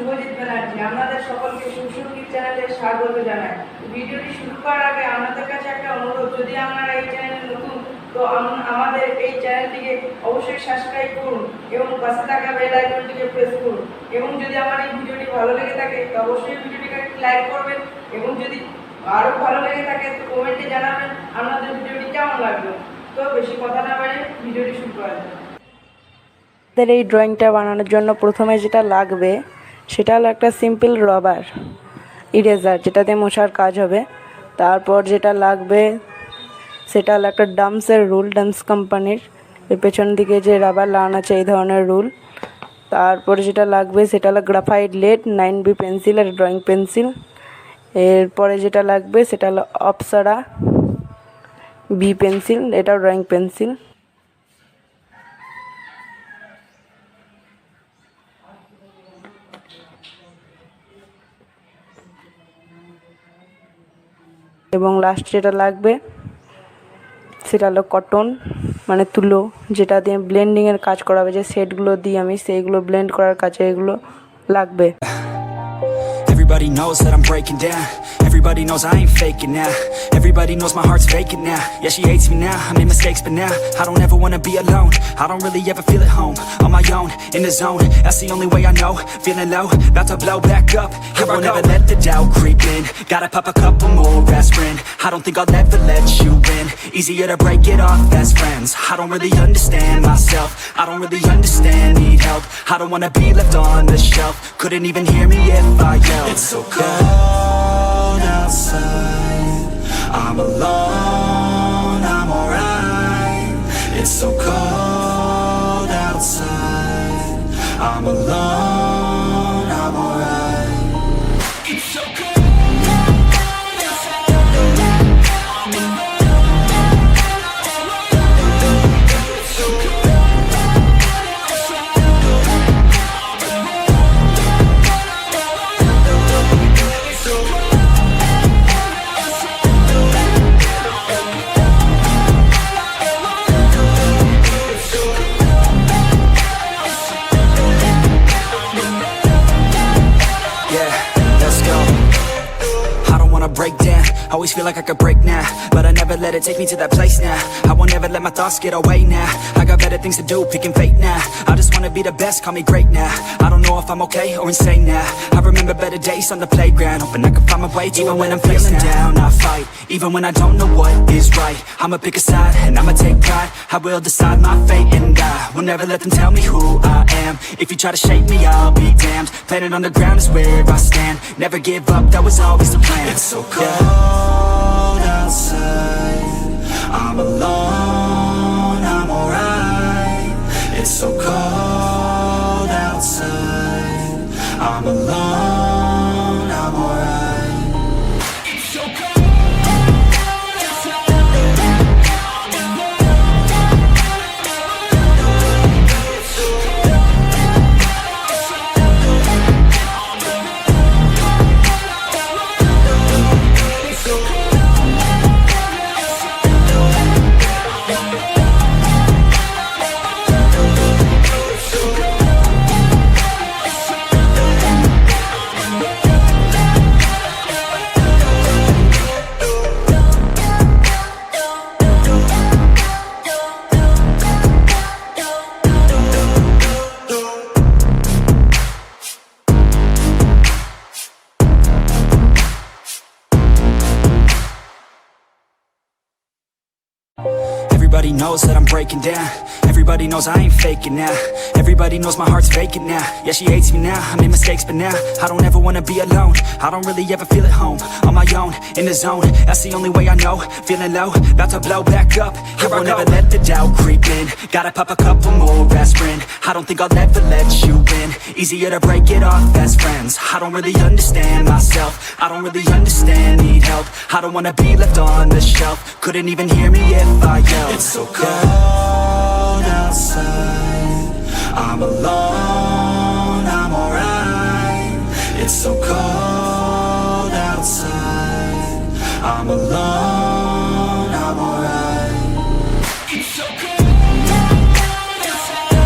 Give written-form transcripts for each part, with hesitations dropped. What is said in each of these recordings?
শুভজিৎ ব্যানার্জি আপনাদের সকলকে সুসংগীত চ্যানেলে স্বাগত জানাই। ভিডিওটি শুরু করার আগে আপনাদের কাছে একটা অনুরোধ, যদি আপনারা এই চ্যানেলে নতুন তো আমাদের এই চ্যানেলটিকে অবশ্যই সাবস্ক্রাইব করুন এবং পাশে থাকা বেল আইকনটিকে প্রেস করুন। এবং যদি আমার এই ভিডিওটি ভালো লেগে থাকে তো অবশ্যই ভিডিওটিকে লাইক করবেন এবং যদি আরও ভালো লেগে থাকে তো কমেন্টে জানাবেন আপনাদের ভিডিওটি কেমন লাগবে। তো বেশি কথা না বাড়িয়ে ভিডিওটি শুরু করা যাবে। আমাদের এই ড্রয়িংটা বানানোর জন্য প্রথমে যেটা লাগবে সেটা হলো একটা সিম্পল রবার ইরেজার, যেটাতে মোছার কাজ হবে। তারপর যেটা লাগবে সেটা হলো একটা ডামসের রুল, ডামস কোম্পানির এর পেছন দিকে যে রাবার লাগানো আছে এই ধরনের রুল। তারপর যেটা লাগবে সেটা হলো গ্রাফাইট লেড, 9B পেন্সিল আর ড্রয়িং পেন্সিল। এরপরে যেটা লাগবে সেটা হলো অপসারা বি পেন্সিল, এটাও ড্রয়িং পেন্সিল। এবং লাস্ট যেটা লাগবে সেটা হলো কটন মানে তুলো, যেটা দিয়ে ব্লেন্ডিংয়ের কাজ করা হবে, যে শেডগুলো দিই আমি সেইগুলো ব্লেন্ড করার কাজে এগুলো লাগবে। Everybody knows that I'm breaking down. Everybody knows I ain't faking now. Everybody knows my heart's vacant now. Yeah, she hates me now, I made mistakes but now I don't ever wanna be alone. I don't really ever feel at home. On my own, in the zone, that's the only way I know. Feeling low, about to blow back up. Here I won't ever let the doubt creep in. Gotta pop a couple more aspirin. I don't think I'll ever let you in. Easier to break it off best friends. I don't really understand myself. I don't really understand, need help. I don't wanna be left on the shelf. Couldn't even hear me if I yelled. It's so cold outside, I'm alone, I'm alright. It's so cold outside, I'm alone, I'm alright. It's so cold outside, I'm alone, it's so cold outside, break down, always feel like I could break now, but I never let it take me to that place now. I won't ever let my thoughts get away now. I got better things to do, picking fate now. I just wanna be the best, call me great now. I don't know if I'm okay or insane now. I remember better days on the playground, hoping I could find my way. Even when I'm feeling down, I fight. Even when I don't know what is right, I'ma pick a side and I'ma take pride. I will decide my fate and I will never let them tell me who I am. If you try to shake me, I'll be damned. Planet on the ground is where I stand. Never give up, that was always the plan. It's so cold outside, I'm alone, I'm alright. It's so cold outside, I'm alone, I'm alright. It's so cold outside, I'm alone, it's so cold Everybody knows that I'm breaking down. Everybody knows I ain't faking now. Everybody knows my heart's vacant now. Yeah, she hates me now, I made mistakes but now I don't ever wanna be alone. I don't really ever feel at home. On my own, in the zone, that's the only way I know. Feeling low, about to blow back up. Here I won't ever let the doubt creep in. Gotta pop a couple more aspirin. I don't think I'll ever let you in. Easier to break it off best friends. I don't really understand myself. I don't really understand, need help. I don't wanna be left on the shelf. Couldn't even hear me if I yelled. It's so cold outside, I'm alone, I'm alright. It's so cold outside, I'm alone, I'm alright. It's so cold outside,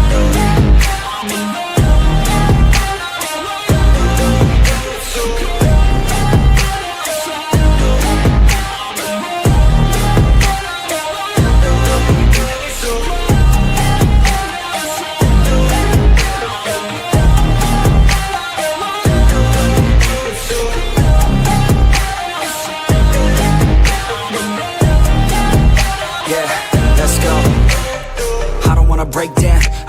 I'm alone,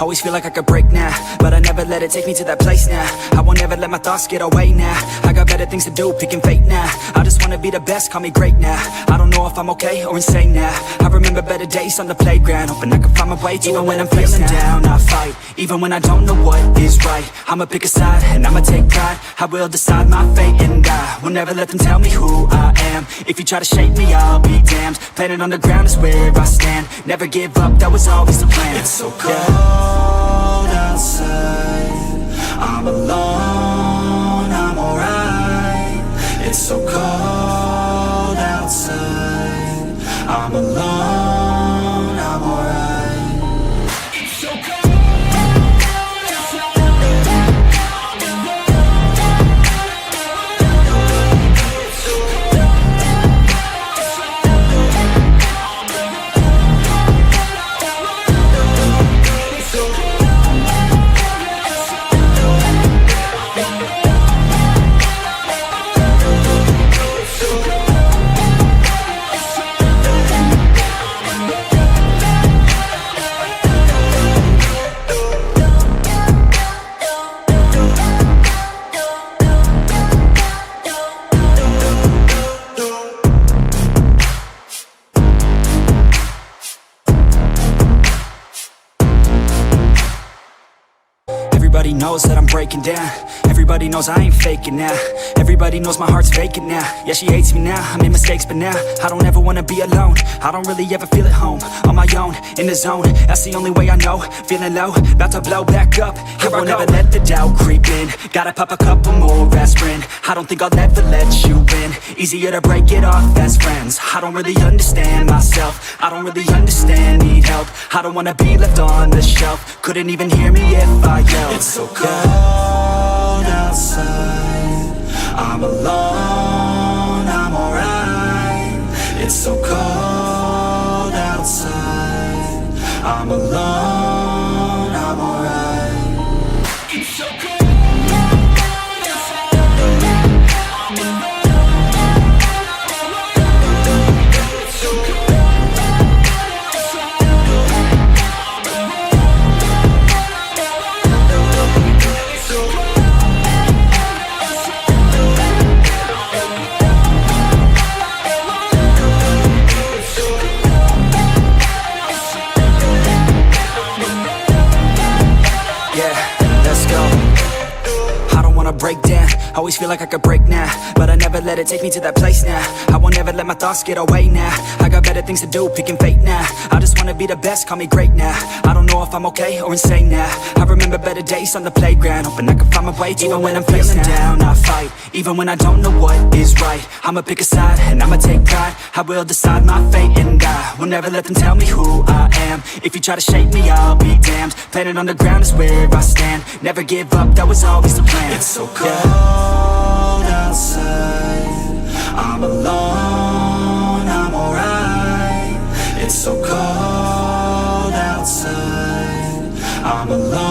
Always feel like I could break now, but I never let it take me to that place now. I won't ever let my thoughts get away now. I got better things to do, picking fate now. I just wanna be the best, call me great now. I don't know if I'm okay or insane now. I remember better days on the playground, hoping I can find my way even when I'm feeling down. I fight, even when I don't know what is right. I'ma pick a side, and I'ma take pride. I will decide my fate, and I will never let them tell me who I am. If you try to shape me, I'll be damned. Planet on the ground is where I stand. Never give up, that was always the plan. It's so cold outside, I'm alone, I'm alright. It's so cold outside, I'm alone, I'm alright. It's so cold. Everybody knows that I'm breaking down. Everybody knows I ain't faking now. Everybody knows my heart's vacant now. Yeah, she hates me now, I made mistakes but now I don't ever wanna be alone. I don't really ever feel at home. On my own, in the zone, that's the only way I know. Feeling low, about to blow back up. Here I won't ever let the doubt creep in. Gotta pop a couple more aspirin. I don't think I'll ever let you in. Easier to break it off best friends. I don't really understand myself. I don't really understand, need help. I don't wanna be left on the shelf. Couldn't even hear me if I yelled. It's so cold outside, I'm alone, I'm alright. It's so cold outside, I'm alone, I'm alright. It's so cold. Break down, always feel like I could break now, but I never let it take me to that place now. I won't ever let my thoughts get away now. I got better things to do, picking fate now. I just wanna be the best, call me great now. I don't know if I'm okay or insane now. I remember better days on the playground, hoping I can find my way even when I'm feeling down. I fight, even when I don't know what is right. I'ma pick a side, and I'ma take pride. I will decide my fate, and I will never let them tell me who I am. If you try to shape me, I'll be damned. Planet on the ground is where I stand. Never give up, that was always the plan. It's so cold outside, I'm alone, I'm alright. It's so cold outside, I'm alone.